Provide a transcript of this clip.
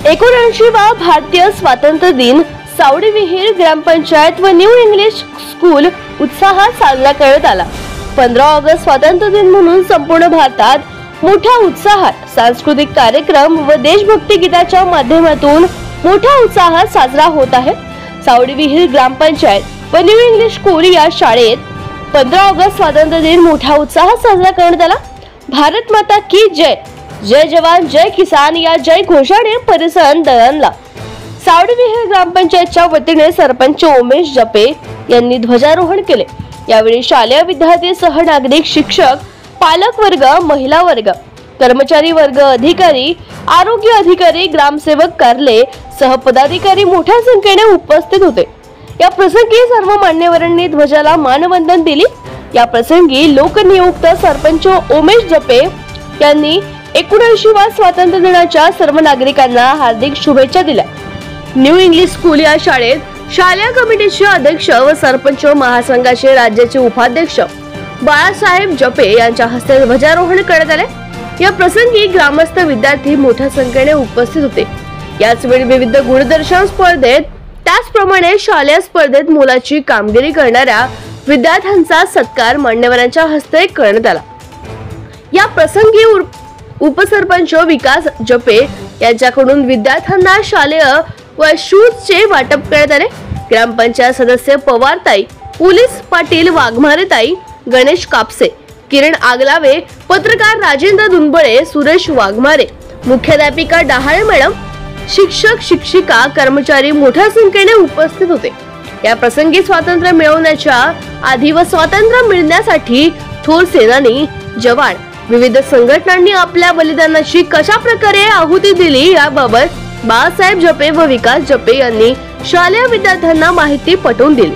79वा भारतीय स्वातंत्र्य दिन सावडी विहीर ग्रामपंचायत व न्यू इंग्लिश स्कूल उत्साहात साजरा करण्यात आला। 15 ऑगस्ट स्वातंत्र्य दिन म्हणून संपूर्ण भारतात मोठ्या उत्साहात सांस्कृतिक कार्यक्रम व देशभक्ती गीताच्या माध्यमातून मोठ्या उत्साहात साजरा होत आहे। सावडी विहीर ग्रामपंचायत व न्यू इंग्लिश स्कूल या शाळेत 15 ऑगस्ट स्वातंत्र्य दिन मोठ्या उत्साहात साजरा करण्यात आला। भारत माता की जय, जय जवान जय किसान या जय घोषाने परिसर दणाणला। सावडी विहीर ग्रामपंचायतच्या वतीने सरपंच उमेश जपे यांनी ध्वजारोहण केले। यावेळी शालेय विद्यार्थी सह नागरिक, शिक्षक, पालक वर्ग, महिला वर्ग, कर्मचारी वर्ग, अधिकारी, आरोग्य अधिकारी, ग्रामसेवक कार्यालय सह पदाधिकारी मोठ्या संख्येने उपस्थित होते। या प्रसंगी सर्व मान्यवरांनी ध्वजाला मानवंदन दिली। या प्रसंगी लोकनियुक्त सरपंच उमेश जपे यांनी 79वा स्वातंत्र्य दिनाच्या सर्व नागरिकांना हार्दिक शुभेच्छा दिल्या। न्यू इंग्लिश स्कूल या शाळेत शालेय कमिटीचे अध्यक्ष व सरपंच महासंघाचे राज्याचे उपाध्यक्ष बाळासाहेब जपे यांच्या हस्ते ध्वजारोहण करण्यात आले। या प्रसंगी ग्रामस्थ, विद्यार्थी मोठ्या संख्येने उपस्थित होते। याच वेळी विविध गुणदर्शन स्पर्धेत, त्याचप्रमाणे शालेय स्पर्धेत मोलाची कामगिरी करणाऱ्या विद्यार्थ्यांचा सत्कार मान्यवरांच्या हस्ते करण्यात आला। या प्रसंगी उपसरपंच विकास जपे यांच्याकडून विद्यार्थ्यांना शालेय व शूजचे वाटप करण्यात आले। ग्रामपंचायत सदस्य पवारताई, पोलीस पाटील वाघमारेताई, गणेश कापसे, किरण आगलावे, पत्रकार राजेंद्र दुंबळे, सुरेश वाघमारे, मुख्याध्यापिका डहाळे मॅडम, शिक्षक, शिक्षिका, कर्मचारी मोठ्या संख्येने उपस्थित होते। या प्रसंगी स्वातंत्र्य मिळवण्याच्या आधी व स्वातंत्र्य मिळण्यासाठी थोर सेनानी, जवान, विविध संघटनांनी आपल्या बलिदानाची कशा प्रकारे आहुती दिली याबाबत बाळासाहेब जपे व विकास जपे यांनी शालेय विद्यार्थ्यांना माहिती पटवून दिली।